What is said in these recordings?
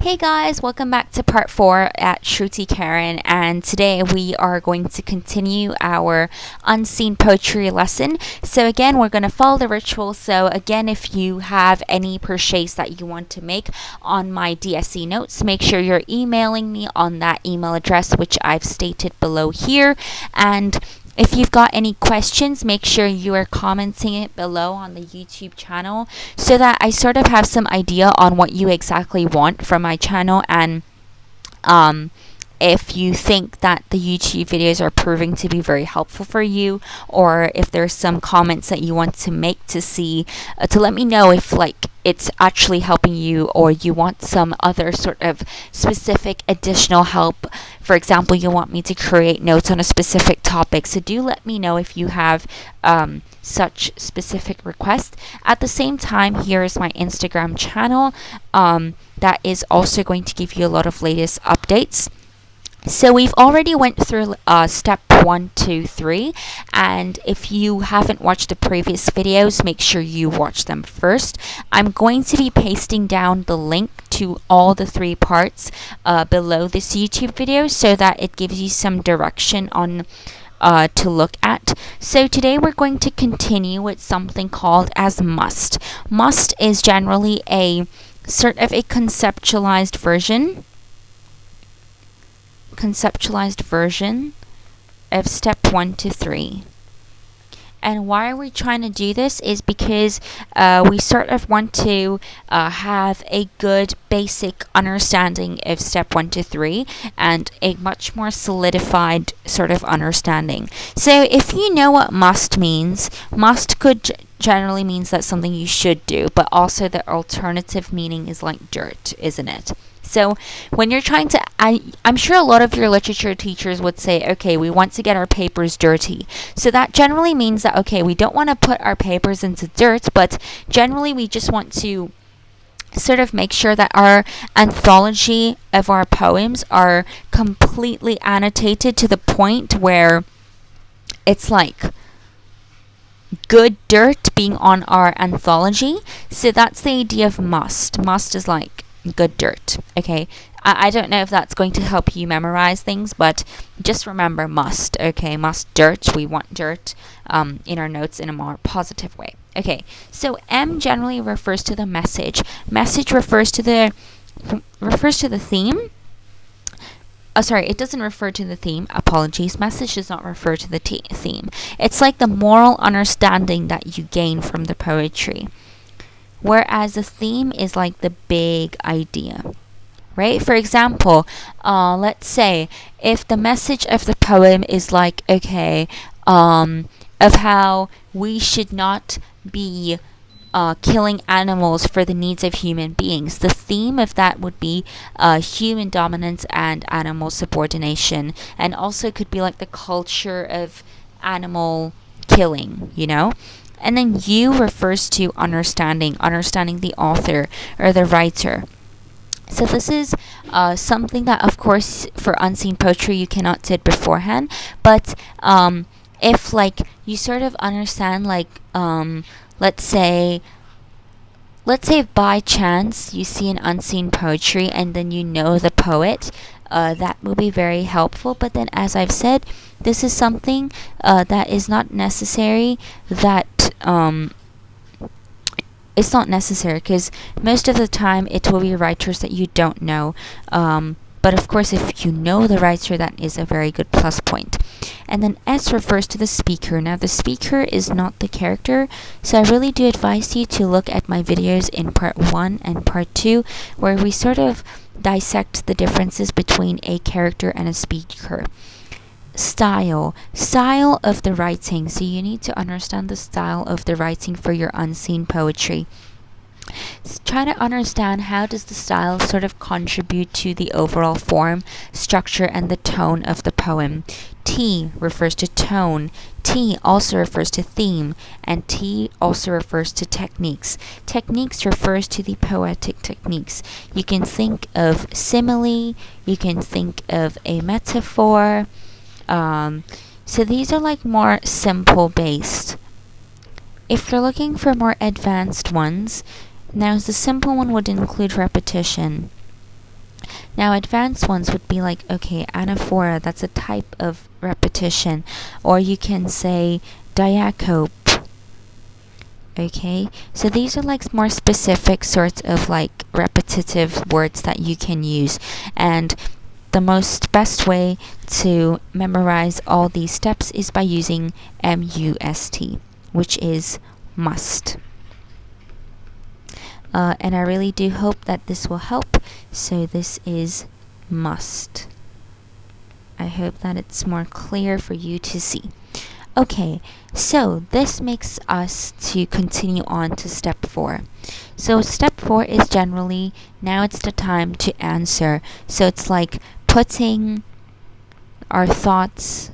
Hey guys, welcome back to part 4 at Shruti Karen, and today we are going to continue our unseen poetry lesson. So again, we're going to follow the ritual. So again, if you have any purchase that you want to make on my DSC notes, make sure you're emailing me on that email address which I've stated below here. And if you've got any questions, make sure you are commenting it below on the YouTube channel so that I sort of have some idea on what you exactly want from my channel, and if you think that the YouTube videos are proving to be very helpful for you, or if there's some comments that you want to make to see to let me know if it's actually helping you, or you want some other sort of specific additional help. For example, you want me to create notes on a specific topic, so do let me know if you have such specific requests. At the same time, here is my Instagram channel that is also going to give you a lot of latest updates. So we've already went through step 1, 2, 3, and if you haven't watched the previous videos, make sure you watch them first. I'm going to be pasting down the link to all the 3 parts below this YouTube video so that it gives you some direction on to look at. So today we're going to continue with something called as must. Must is generally a sort of a conceptualized version of step 1 to 3. And why are we trying to do this is because we sort of want to have a good basic understanding of step 1 to 3 and a much more solidified sort of understanding. So if you know what must means, must could generally means that something you should do, but also the alternative meaning is like dirt, isn't it? So when you're trying to, I'm sure a lot of your literature teachers would say, okay, we want to get our papers dirty. So that generally means that, okay, we don't want to put our papers into dirt, but generally we just want to sort of make sure that our anthology of our poems are completely annotated to the point where it's like good dirt being on our anthology. So that's the idea of must. Must is like good dirt. Okay, I don't know if that's going to help you memorize things, but just remember must. Okay, must dirt. We want dirt in our notes in a more positive way. Okay, so M generally refers to the message. Message refers to the theme. Sorry, it doesn't refer to the theme. Apologies. Message does not refer to the theme. It's like the moral understanding that you gain from the poetry. Whereas the theme is like the big idea, right? For example, let's say if the message of the poem is like, okay, of how we should not be killing animals for the needs of human beings. The theme of that would be human dominance and animal subordination, and also could be like the culture of animal killing, you know? And then U refers to understanding the author or the writer. So this is something that, of course, for unseen poetry you cannot do it beforehand. But if like you sort of understand, like let's say by chance you see an unseen poetry and then you know the poet, that will be very helpful. But then, as I've said, this is something that is not necessary. It's not necessary because most of the time it will be writers that you don't know. But of course, if you know the writer, that is a very good plus point. And then S refers to the speaker. Now, the speaker is not the character, so I really do advise you to look at my videos in part 1 and part 2, where we sort of dissect the differences between a character and a speaker. Style of the writing. So you need to understand the style of the writing for your unseen poetry. Try to understand how does the style sort of contribute to the overall form, structure, and the tone of the poem. T refers to tone. T also refers to theme, and T also refers to techniques. Techniques refers to the poetic techniques. You can think of simile, you can think of a metaphor. So these are like more simple based. If you're looking for more advanced ones, now the simple one would include repetition. Now advanced ones would be like, okay, anaphora, that's a type of repetition. Or you can say diacope. Okay, so these are like more specific sorts of like repetitive words that you can use, and the best way to memorize all these steps is by using MUST, which is must. And I really do hope that this will help. So this is must. I hope that it's more clear for you to see. Okay, so this makes us to continue on to step 4. So step 4 is generally, now it's the time to answer. So it's like putting our thoughts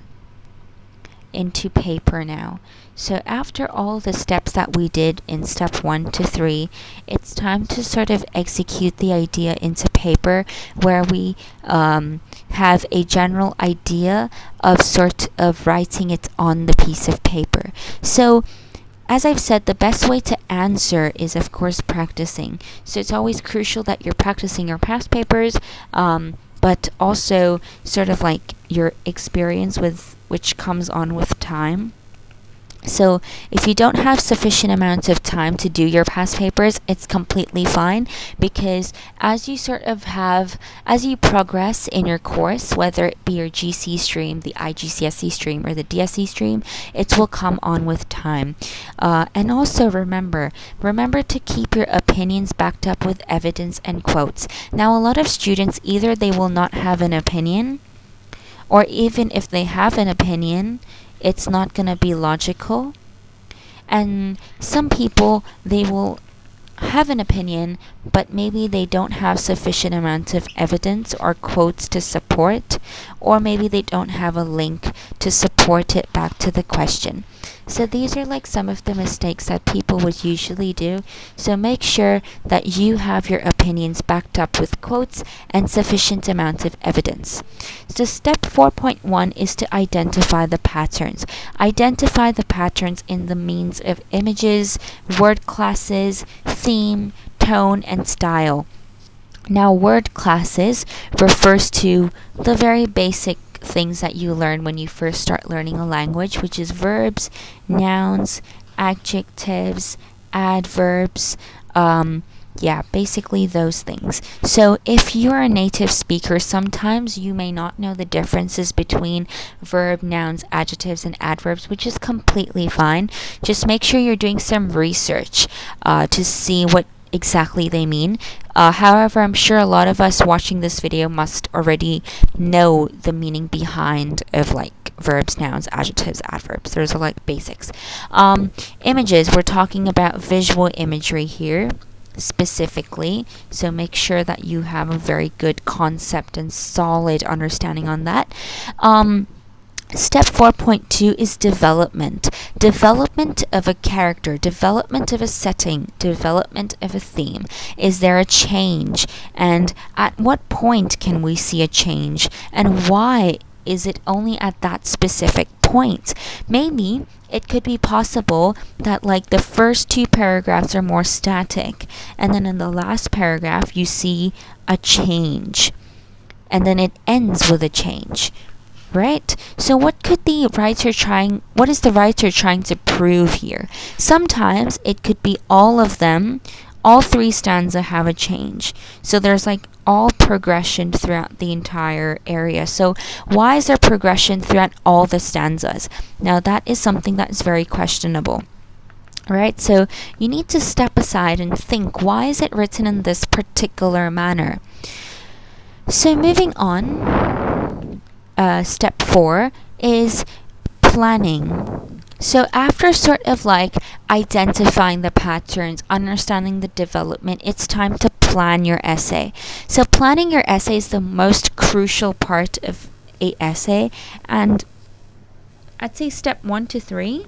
into paper now. So after all the steps that we did in step 1 to 3, it's time to sort of execute the idea into paper, where we have a general idea of sort of writing it on the piece of paper. So as I've said, the best way to answer is of course practicing. So it's always crucial that you're practicing your past papers, but also sort of like your experience with which comes on with time. So if you don't have sufficient amounts of time to do your past papers, it's completely fine, because as you progress in your course, whether it be your GC stream, the IGCSE stream, or the DSE stream, it will come on with time. And also remember to keep your opinions backed up with evidence and quotes. Now, a lot of students, either they will not have an opinion, or even if they have an opinion, it's not going to be logical. And some people, they will have an opinion, but maybe they don't have sufficient amounts of evidence or quotes to support, or maybe they don't have a link to support it back to the question. So these are like some of the mistakes that people would usually do. So make sure that you have your opinions backed up with quotes and sufficient amounts of evidence. So step 4.1 is to identify the patterns. Identify the patterns in the means of images, word classes, theme, tone, and style. Now, word classes refers to the very basic things that you learn when you first start learning a language, which is verbs, nouns, adjectives, adverbs, basically those things. So if you're a native speaker, sometimes you may not know the differences between verb, nouns, adjectives, and adverbs, which is completely fine. Just make sure you're doing some research to see what exactly they mean. However, I'm sure a lot of us watching this video must already know the meaning behind of like verbs, nouns, adjectives, adverbs. Those are like basics. Images, we're talking about visual imagery here specifically, so make sure that you have a very good concept and solid understanding on that. Step 4.2 is development. Development of a character, development of a setting, development of a theme. Is there a change? And at what point can we see a change? And why is it only at that specific point? Maybe it could be possible that like the first 2 paragraphs are more static, and then in the last paragraph you see a change, and then it ends with a change. Right? So what is the writer trying to prove here? Sometimes it could be all of them, all 3 stanzas have a change. So there's like all progression throughout the entire area. So why is there progression throughout all the stanzas? Now that is something that is very questionable. Right? So you need to step aside and think, why is it written in this particular manner? So moving on, step 4 is planning. So after sort of like identifying the patterns, understanding the development, it's time to plan your essay. So planning your essay is the most crucial part of a essay, and I'd say step 1 to 3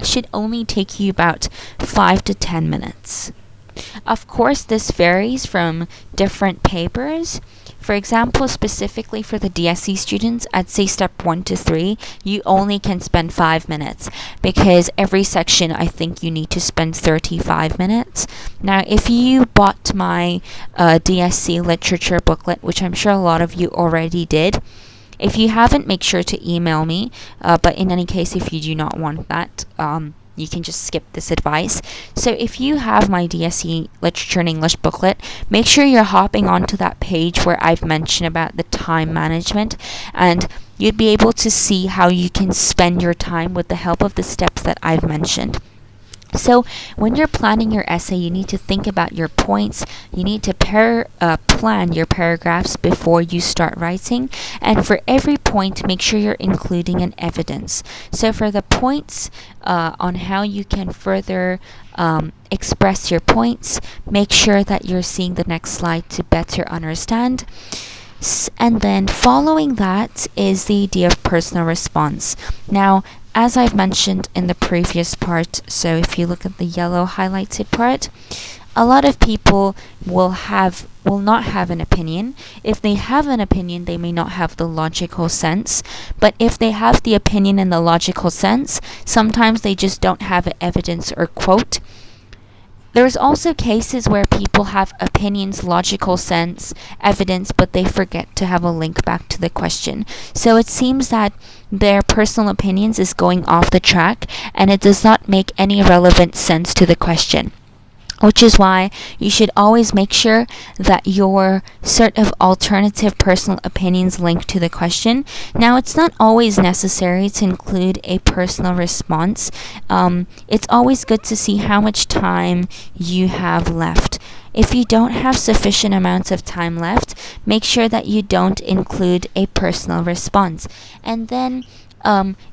should only take you about 5 to 10 minutes. Of course, this varies from different papers. For example, specifically for the DSE students, I'd say step 1 to 3, you only can spend 5 minutes because every section I think you need to spend 35 minutes. Now, if you bought my DSC literature booklet, which I'm sure a lot of you already did, if you haven't, make sure to email me. But in any case, if you do not want that, you can just skip this advice. So if you have my DSE Literature and English booklet, make sure you're hopping onto that page where I've mentioned about the time management, and you'd be able to see how you can spend your time with the help of the steps that I've mentioned. So when you're planning your essay, you need to think about your points. You need to plan your paragraphs before you start writing. And for every point, make sure you're including an evidence. So for the points on how you can further express your points, make sure that you're seeing the next slide to better understand. And then following that is the idea of personal response. Now, as I've mentioned in the previous part, so if you look at the yellow highlighted part, a lot of people will not have an opinion. If they have an opinion, they may not have the logical sense. But if they have the opinion and the logical sense, sometimes they just don't have evidence or quote. There's also cases where people have opinions, logical sense, evidence, but they forget to have a link back to the question. So it seems that their personal opinions is going off the track and it does not make any relevant sense to the question. Which is why you should always make sure that your sort of alternative personal opinions link to the question. Now, it's not always necessary to include a personal response. It's always good to see how much time you have left. If you don't have sufficient amounts of time left, make sure that you don't include a personal response. And then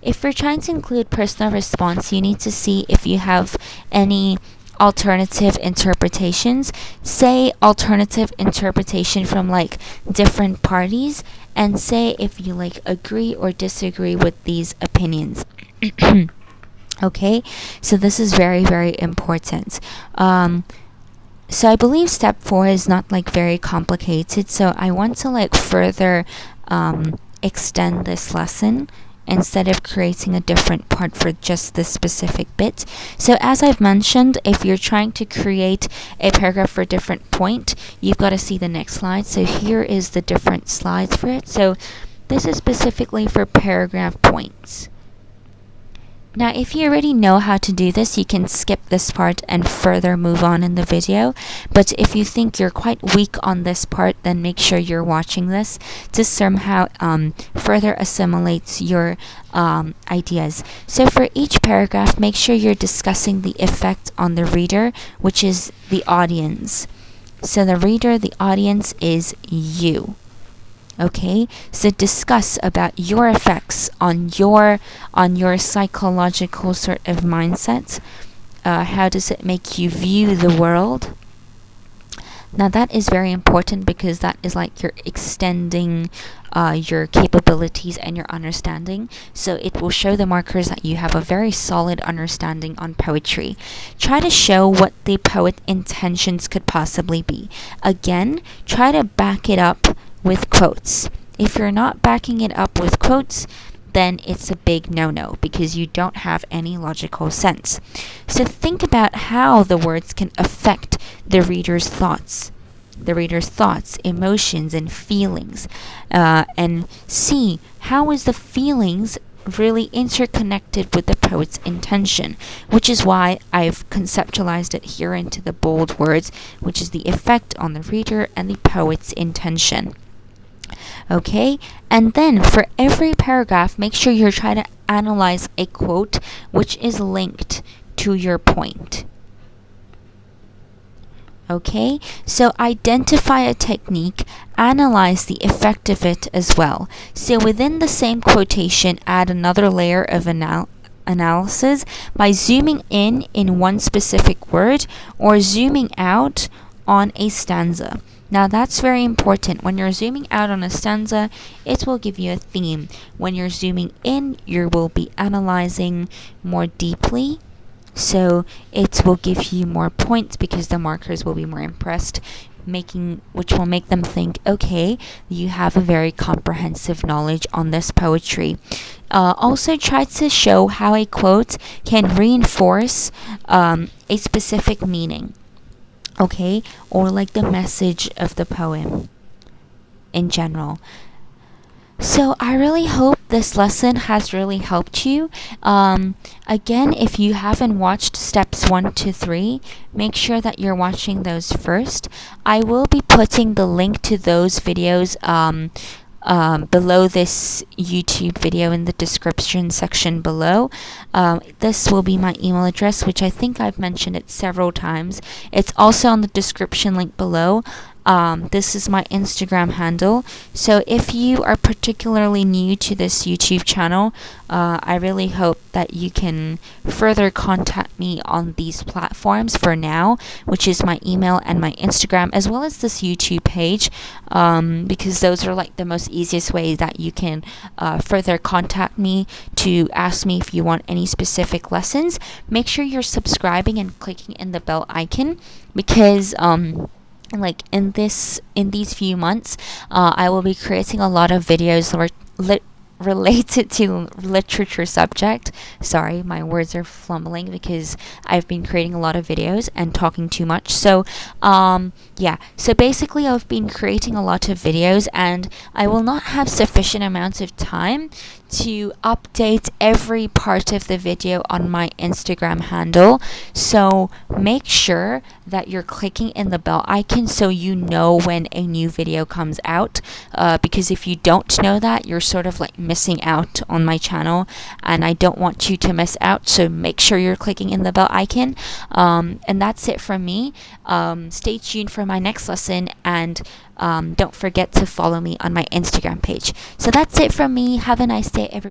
if you're trying to include personal response, you need to see if you have any alternative interpretations. Say alternative interpretation from like different parties, and say if you like agree or disagree with these opinions. Okay, so this is very, very important. So I believe step 4 is not like very complicated, so I want to like further extend this lesson instead of creating a different part for just this specific bit. So as I've mentioned, if you're trying to create a paragraph for a different point, you've got to see the next slide. So here is the different slides for it. So this is specifically for paragraph points. Now, if you already know how to do this, you can skip this part and further move on in the video. But if you think you're quite weak on this part, then make sure you're watching this to somehow further assimilate your ideas. So for each paragraph, make sure you're discussing the effect on the reader, which is the audience. So the reader, the audience is you. Okay, so discuss about your effects on your psychological sort of mindset. How does it make you view the world? Now that is very important because that is like you're extending your capabilities and your understanding. So it will show the markers that you have a very solid understanding on poetry. Try to show what the poet intentions could possibly be. Again, try to back it up with quotes. If you're not backing it up with quotes, then it's a big no-no because you don't have any logical sense. So think about how the words can affect the reader's thoughts, emotions, and feelings, and see how is the feelings really interconnected with the poet's intention, which is why I've conceptualized it here into the bold words, which is the effect on the reader and the poet's intention. Okay, and then for every paragraph, make sure you're trying to analyze a quote which is linked to your point. Okay, so identify a technique, analyze the effect of it as well. So within the same quotation, add another layer of analysis by zooming in one specific word or zooming out on a stanza. Now that's very important. When you're zooming out on a stanza, it will give you a theme. When you're zooming in, you will be analyzing more deeply So it will give you more points because the markers will be more impressed, which will make them think, okay, you have a very comprehensive knowledge on this poetry. Also try to show how a quote can reinforce a specific meaning, okay, or like the message of the poem in general. So I really hope this lesson has really helped you. Again, if you haven't watched steps 1 to 3, make sure that you're watching those first. I will be putting the link to those videos below this YouTube video in the description section below. This will be my email address, which I think I've mentioned it several times. It's also on the description link below. This is my Instagram handle. So if you are particularly new to this YouTube channel, I really hope that you can further contact me on these platforms for now, which is my email and my Instagram, as well as this YouTube page, because those are like the most easiest way that you can further contact me to ask me if you want any specific lessons. Make sure you're subscribing and clicking in the bell icon, because like in these few months, I will be creating a lot of videos related to literature subject. Sorry, my words are fumbling because I've been creating a lot of videos and talking too much. So yeah, so basically I've been creating a lot of videos, and I will not have sufficient amounts of time to update every part of the video on my Instagram handle. So make sure that you're clicking in the bell icon so you know when a new video comes out, because if you don't know that, you're sort of like missing out on my channel, and I don't want you to miss out. So make sure you're clicking in the bell icon. And that's it from me. Stay tuned for my next lesson, and don't forget to follow me on my Instagram page. So that's it from me. Have a nice day, everybody.